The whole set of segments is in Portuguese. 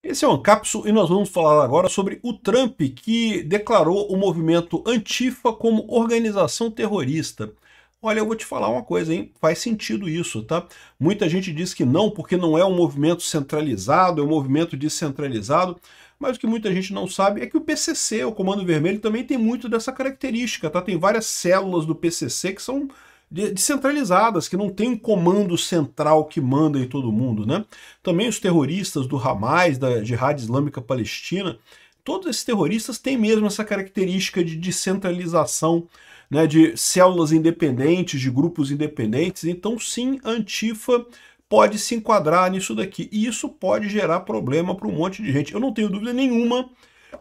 Esse é o Ancapsu e nós vamos falar agora sobre o Trump, que declarou o movimento Antifa como organização terrorista. Olha, eu vou te falar uma coisa, hein? Faz sentido isso, tá? Muita gente diz que não, porque não é um movimento centralizado, é um movimento descentralizado, mas o que muita gente não sabe é que o PCC, o Comando Vermelho, também tem muito dessa característica, tá? Tem várias células do PCC que são descentralizadas, que não tem um comando central que manda em todo mundo, né? Também os terroristas do Hamas, da Jihad Islâmica Palestina, todos esses terroristas têm mesmo essa característica de descentralização, né, de células independentes, de grupos independentes. Então, sim, a Antifa pode se enquadrar nisso daqui. E isso pode gerar problema para um monte de gente. Eu não tenho dúvida nenhuma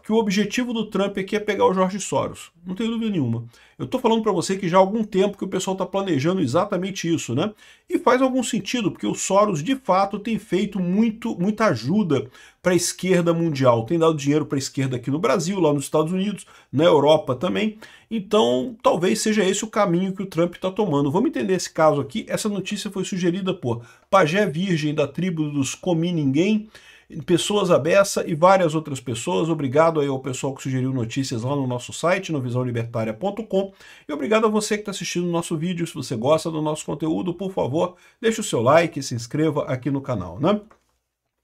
que o objetivo do Trump aqui é pegar o George Soros. Não tenho dúvida nenhuma. Eu estou falando para você que já há algum tempo que o pessoal está planejando exatamente isso, né? E faz algum sentido, porque o Soros, de fato, tem feito muita ajuda para a esquerda mundial. Tem dado dinheiro para a esquerda aqui no Brasil, lá nos Estados Unidos, na Europa também. Então, talvez seja esse o caminho que o Trump está tomando. Vamos entender esse caso aqui. Essa notícia foi sugerida por Pajé Virgem, da tribo dos Comi Ninguém, Pessoas à Beça e várias outras pessoas. Obrigado aí ao pessoal que sugeriu notícias lá no nosso site, no visãolibertaria.com. E obrigado a você que está assistindo o nosso vídeo. Se você gosta do nosso conteúdo, por favor, deixe o seu like e se inscreva aqui no canal, né?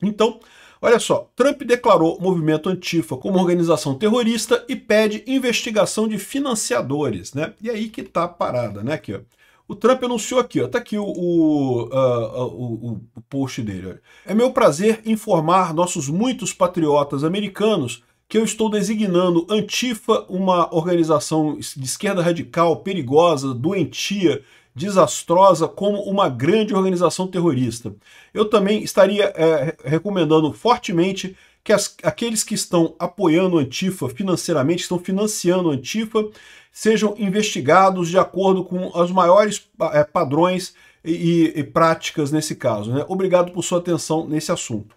Então, olha só, Trump declarou o movimento Antifa como organização terrorista e pede investigação de financiadores, né? E aí que tá a parada, né? Aqui, ó. O Trump anunciou aqui, ó, tá aqui o post dele. Olha. É meu prazer informar nossos muitos patriotas americanos que eu estou designando Antifa, uma organização de esquerda radical, perigosa, doentia, desastrosa, como uma grande organização terrorista. Eu também estaria recomendando fortemente que aqueles que estão apoiando a Antifa financeiramente, estão financiando a Antifa, sejam investigados de acordo com os maiores padrões e práticas nesse caso, né? Obrigado por sua atenção nesse assunto.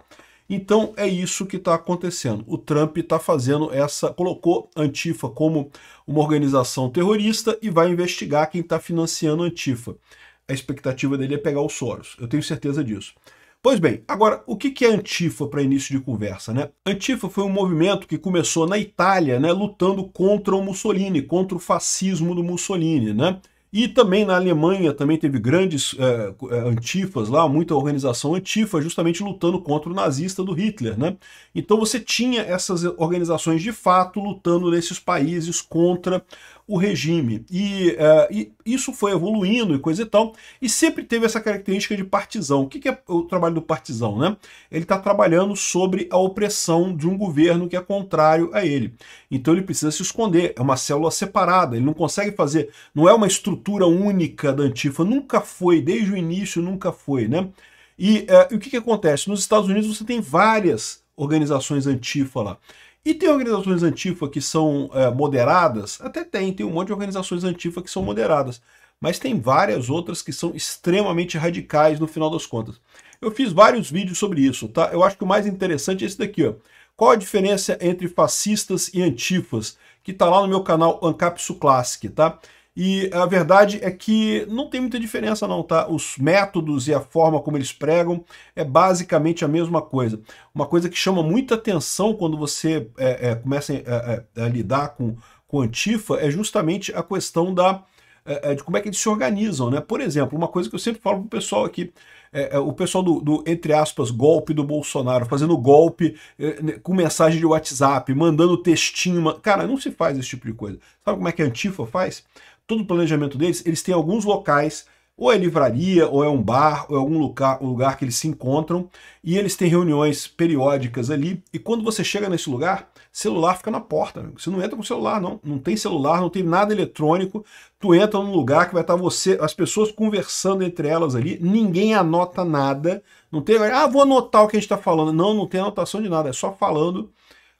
Então é isso que está acontecendo. O Trump está fazendo colocou a Antifa como uma organização terrorista e vai investigar quem está financiando a Antifa. A expectativa dele é pegar o Soros, eu tenho certeza disso. Pois bem, agora, o que é Antifa para início de conversa, né? Antifa foi um movimento que começou na Itália, né, lutando contra o Mussolini, contra o fascismo do Mussolini, né? E também na Alemanha também teve grandes antifas lá, muita organização antifa, justamente lutando contra o nazista do Hitler, né? Então você tinha essas organizações de fato lutando nesses países contra o regime. E isso foi evoluindo e coisa e tal, e sempre teve essa característica de partisão. O que é o trabalho do partisão, né? Ele está trabalhando sobre a opressão de um governo que é contrário a ele. Então ele precisa se esconder, é uma célula separada, ele não consegue fazer, não é uma estrutura única da Antifa, nunca foi, desde o início nunca foi, né? E o que acontece? Nos Estados Unidos você tem várias organizações Antifa lá. E tem organizações Antifa que são moderadas? Até tem um monte de organizações Antifa que são moderadas. Mas tem várias outras que são extremamente radicais no final das contas. Eu fiz vários vídeos sobre isso, tá? Eu acho que o mais interessante é esse daqui, ó. Qual a diferença entre fascistas e antifas? Que tá lá no meu canal Ancapsu Classic, tá? E a verdade é que não tem muita diferença não, tá? Os métodos e a forma como eles pregam é basicamente a mesma coisa. Uma coisa que chama muita atenção quando você começa a lidar com Antifa é justamente a questão de como é que eles se organizam, né? Por exemplo, uma coisa que eu sempre falo pro pessoal aqui, o pessoal do, entre aspas, golpe do Bolsonaro, fazendo golpe com mensagem de WhatsApp, mandando textinho. Cara, não se faz esse tipo de coisa. Sabe como é que a Antifa faz? Todo o planejamento deles, eles têm alguns locais, ou é livraria, ou é um bar, ou é algum lugar que eles se encontram, e eles têm reuniões periódicas ali, e quando você chega nesse lugar, celular fica na porta, amigo. Você não entra com celular, não tem celular, não tem nada eletrônico, tu entra num lugar que vai estar as pessoas conversando entre elas ali, ninguém anota nada, não tem, vou anotar o que a gente está falando, não tem anotação de nada, é só falando,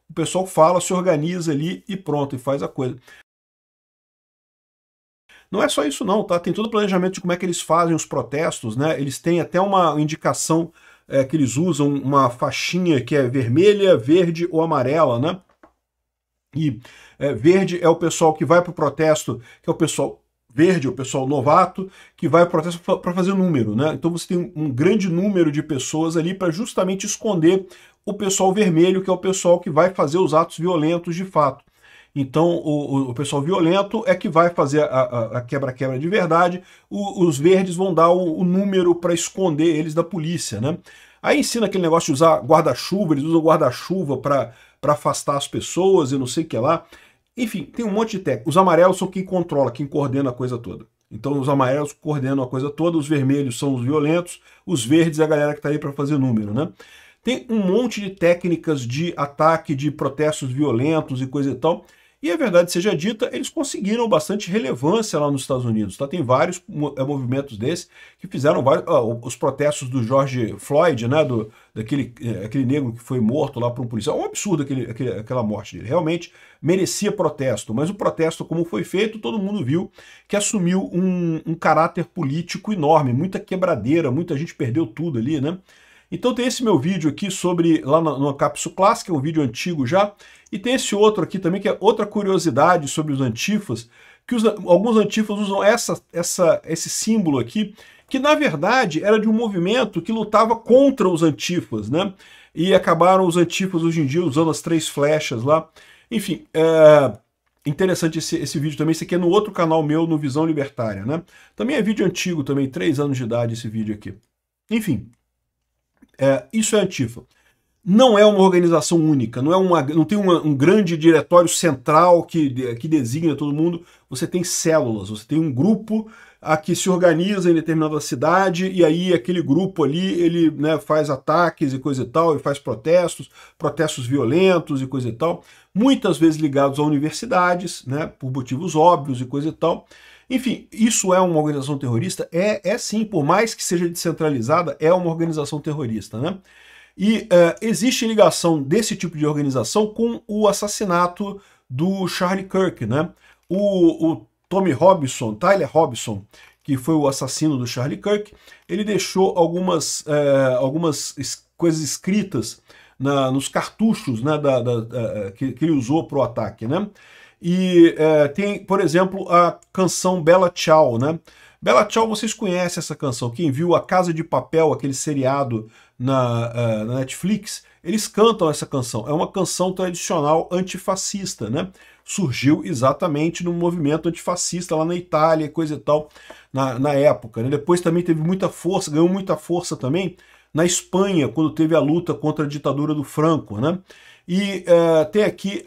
o pessoal fala, se organiza ali e pronto, e faz a coisa. Não é só isso não, tá? Tem todo o planejamento de como é que eles fazem os protestos, né? Eles têm até uma indicação que eles usam, uma faixinha que é vermelha, verde ou amarela, né? E verde é o pessoal que vai para o protesto, que é o pessoal verde, o pessoal novato, que vai para o protesto para fazer número, né? Então você tem um grande número de pessoas ali para justamente esconder o pessoal vermelho, que é o pessoal que vai fazer os atos violentos de fato. Então, o pessoal violento é que vai fazer a quebra-quebra de verdade, os verdes vão dar o número para esconder eles da polícia, né? Aí ensina aquele negócio de usar guarda-chuva, eles usam guarda-chuva para afastar as pessoas e não sei o que lá. Enfim, tem um monte de técnica. Os amarelos são quem controla, quem coordena a coisa toda. Então os amarelos coordenam a coisa toda, os vermelhos são os violentos, os verdes é a galera que está aí para fazer número, né? Tem um monte de técnicas de ataque, de protestos violentos e coisa e tal. E a verdade seja dita, eles conseguiram bastante relevância lá nos Estados Unidos. Tá? Tem vários movimentos desses que fizeram vários, os protestos do George Floyd, né, aquele negro que foi morto lá por um policial. É um absurdo aquela morte dele. Realmente merecia protesto, mas o protesto, como foi feito, todo mundo viu que assumiu um caráter político enorme, muita quebradeira, muita gente perdeu tudo ali, né? Então tem esse meu vídeo aqui sobre, lá no Cápsula Clássica, é um vídeo antigo já, e tem esse outro aqui também, que é outra curiosidade sobre os antifas, que alguns antifas usam esse símbolo aqui, que na verdade era de um movimento que lutava contra os antifas, né? E acabaram os antifas hoje em dia usando as 3 flechas lá. Enfim, interessante esse vídeo também, esse aqui é no outro canal meu, no Visão Libertária, né? Também é vídeo antigo também, 3 anos de idade esse vídeo aqui. Enfim, isso é Antifa. Não é uma organização única, não tem um grande diretório central que designa todo mundo. Você tem células, você tem um grupo que se organiza em determinada cidade, e aí aquele grupo ali, ele, né, faz ataques e coisa e tal, e faz protestos violentos e coisa e tal, muitas vezes ligados a universidades, né, por motivos óbvios e coisa e tal. Enfim, isso é uma organização terrorista? É sim, por mais que seja descentralizada, é uma organização terrorista, né? E existe ligação desse tipo de organização com o assassinato do Charlie Kirk, né? O Tommy Robinson, Tyler Robinson, que foi o assassino do Charlie Kirk, ele deixou algumas coisas escritas nos cartuchos, né, que ele usou para o ataque, né? E tem, por exemplo, a canção Bella Ciao, né? Bella Ciao, vocês conhecem essa canção. Quem viu A Casa de Papel, aquele seriado na Netflix, eles cantam essa canção. É uma canção tradicional antifascista, né? Surgiu exatamente no movimento antifascista lá na Itália, coisa e tal, na época, né? Depois também teve muita força, ganhou muita força também na Espanha, quando teve a luta contra a ditadura do Franco, né? E tem aqui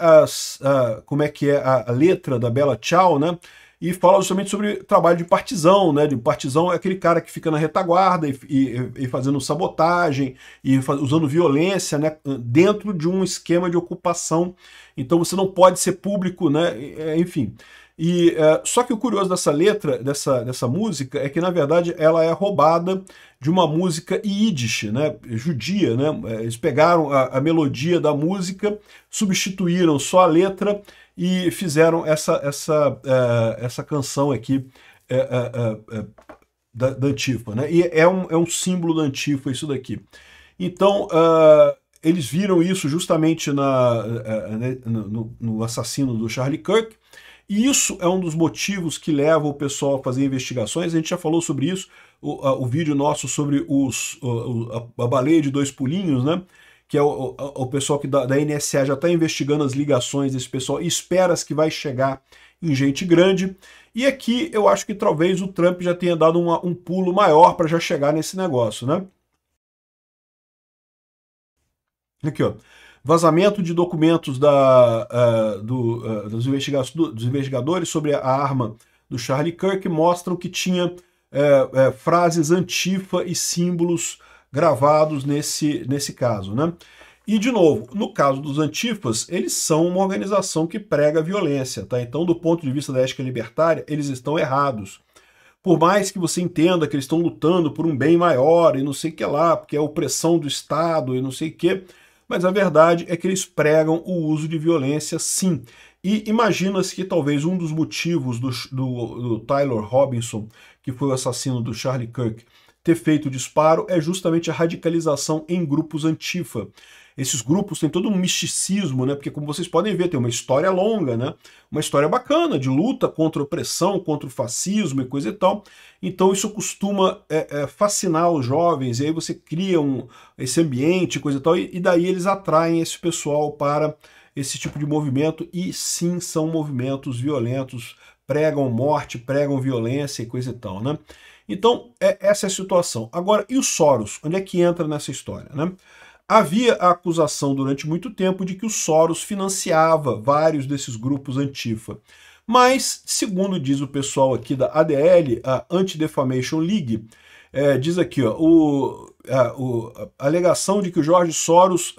como é que é a letra da Bella Ciao, né? E fala justamente sobre trabalho de partisão, né? De partisão é aquele cara que fica na retaguarda e fazendo sabotagem e usando violência, né? Dentro de um esquema de ocupação. Então você não pode ser público, né? Enfim. E só que o curioso dessa letra, dessa música, é que na verdade ela é roubada de uma música Yiddish, né, judia, né? Eles pegaram a melodia da música, substituíram só a letra e fizeram essa canção aqui da Antifa, né? E é um símbolo da Antifa isso daqui. Então eles viram isso justamente no assassino do Charlie Kirk. E isso é um dos motivos que leva o pessoal a fazer investigações. A gente já falou sobre isso, o vídeo nosso sobre a baleia de 2 pulinhos, né? Que é o pessoal que da NSA já está investigando as ligações desse pessoal e espera que vai chegar em gente grande. E aqui eu acho que talvez o Trump já tenha dado um pulo maior para já chegar nesse negócio, né? Aqui, ó. Vazamento de documentos dos investigadores sobre a arma do Charlie Kirk mostram que tinha frases antifa e símbolos gravados nesse caso, né? E, de novo, no caso dos antifas, eles são uma organização que prega a violência, tá? Então, do ponto de vista da ética libertária, eles estão errados. Por mais que você entenda que eles estão lutando por um bem maior e não sei o que lá, porque é a opressão do Estado e não sei o que, mas a verdade é que eles pregam o uso de violência, sim. E imagina-se que talvez um dos motivos do Tyler Robinson, que foi o assassino do Charlie Kirk, ter feito o disparo é justamente a radicalização em grupos antifa. esses grupos têm todo um misticismo, né? Porque como vocês podem ver, tem uma história longa, né? Uma história bacana de luta contra a opressão, contra o fascismo e coisa e tal. Então isso costuma fascinar os jovens, e aí você cria esse ambiente, coisa e tal, e daí eles atraem esse pessoal para esse tipo de movimento, e sim, são movimentos violentos, pregam morte, pregam violência e coisa e tal, né? Então, essa é a situação. Agora, e o Soros? Onde é que entra nessa história, né? Havia a acusação durante muito tempo de que o Soros financiava vários desses grupos antifa. Mas, segundo diz o pessoal aqui da ADL, a Anti-Defamation League, diz aqui, ó, a alegação de que o Jorge Soros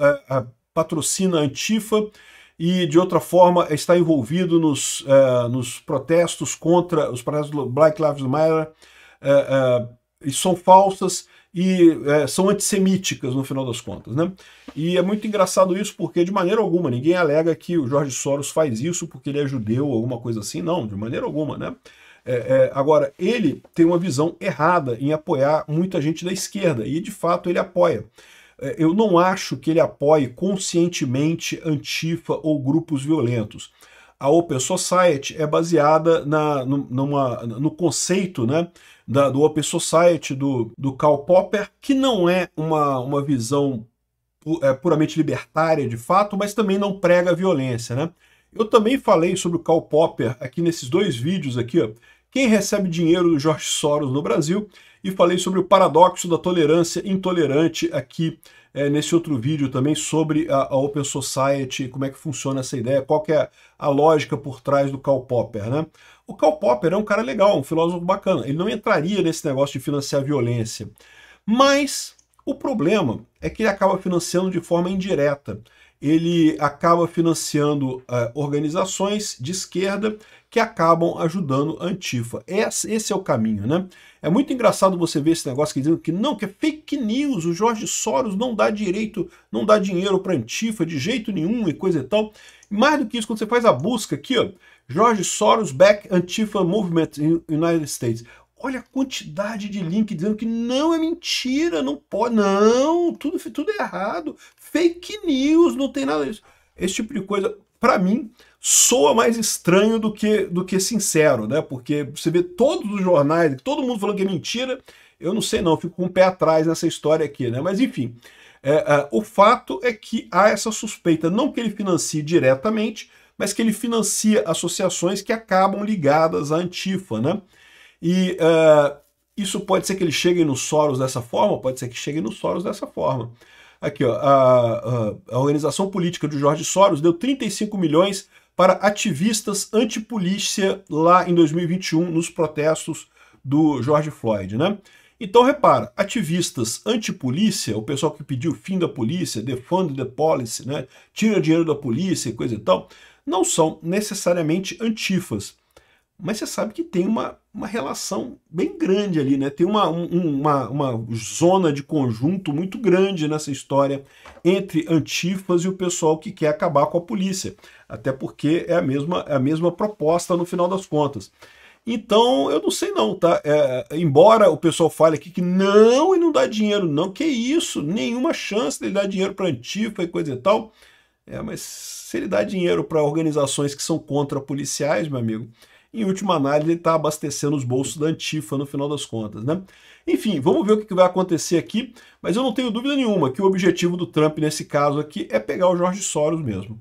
patrocina a Antifa e, de outra forma, está envolvido nos protestos contra os protestos do Black Lives Matter, e são falsas e são antissemíticas no final das contas, né? E é muito engraçado isso porque de maneira alguma ninguém alega que o Jorge Soros faz isso porque ele é judeu ou alguma coisa assim, não, de maneira alguma, né? Agora, ele tem uma visão errada em apoiar muita gente da esquerda, e de fato ele apoia. Eu não acho que ele apoie conscientemente Antifa ou grupos violentos. A Open Society é baseada no conceito, né, do Open Society, do Karl Popper, que não é uma visão puramente libertária de fato, mas também não prega a violência, né? Eu também falei sobre o Karl Popper aqui nesses dois vídeos aqui, ó, quem recebe dinheiro do Jorge Soros no Brasil, e falei sobre o paradoxo da tolerância intolerante aqui nesse outro vídeo também sobre a Open Society, como é que funciona essa ideia, qual que é a lógica por trás do Karl Popper, né? O Karl Popper é um cara legal, um filósofo bacana, ele não entraria nesse negócio de financiar a violência, mas o problema é que ele acaba financiando de forma indireta. Ele acaba financiando organizações de esquerda que acabam ajudando a Antifa. Esse é o caminho, né? É muito engraçado você ver esse negócio que dizendo que não, que é fake news, o Jorge Soros não dá direito, não dá dinheiro para Antifa de jeito nenhum e coisa e tal. Mais do que isso, quando você faz a busca aqui, ó, Jorge Soros back Antifa movement in United States. Olha a quantidade de link dizendo que não, é mentira, não pode, não, tudo é errado, fake news, não tem nada disso. Esse tipo de coisa, para mim, soa mais estranho do que sincero, né? Porque você vê todos os jornais, todo mundo falando que é mentira, eu não sei não, fico com o pé atrás nessa história aqui, né? Mas enfim, o fato é que há essa suspeita, não que ele financie diretamente, mas que ele financia associações que acabam ligadas à Antifa, né? E isso pode ser que ele chegue no Soros dessa forma, pode ser que chegue no Soros dessa forma. Aqui, ó, a organização política do Jorge Soros deu 35 milhões para ativistas antipolícia lá em 2021, nos protestos do George Floyd, né? Então, repara, ativistas antipolícia, o pessoal que pediu o fim da polícia, defund the policy, né? Tira dinheiro da polícia e coisa e tal, não são necessariamente antifas. Mas você sabe que tem uma relação bem grande ali, né? Tem uma zona de conjunto muito grande nessa história entre antifas e o pessoal que quer acabar com a polícia. Até porque é a mesma proposta no final das contas. Então, eu não sei não, tá? Embora o pessoal fale aqui que não, e não dá dinheiro não, que isso, nenhuma chance dele dar dinheiro para antifa e coisa e tal. Mas se ele dá dinheiro para organizações que são contra policiais, meu amigo, em última análise, ele está abastecendo os bolsos da Antifa no final das contas, né? Enfim, vamos ver o que vai acontecer aqui, mas eu não tenho dúvida nenhuma que o objetivo do Trump nesse caso aqui é pegar o Jorge Soros mesmo.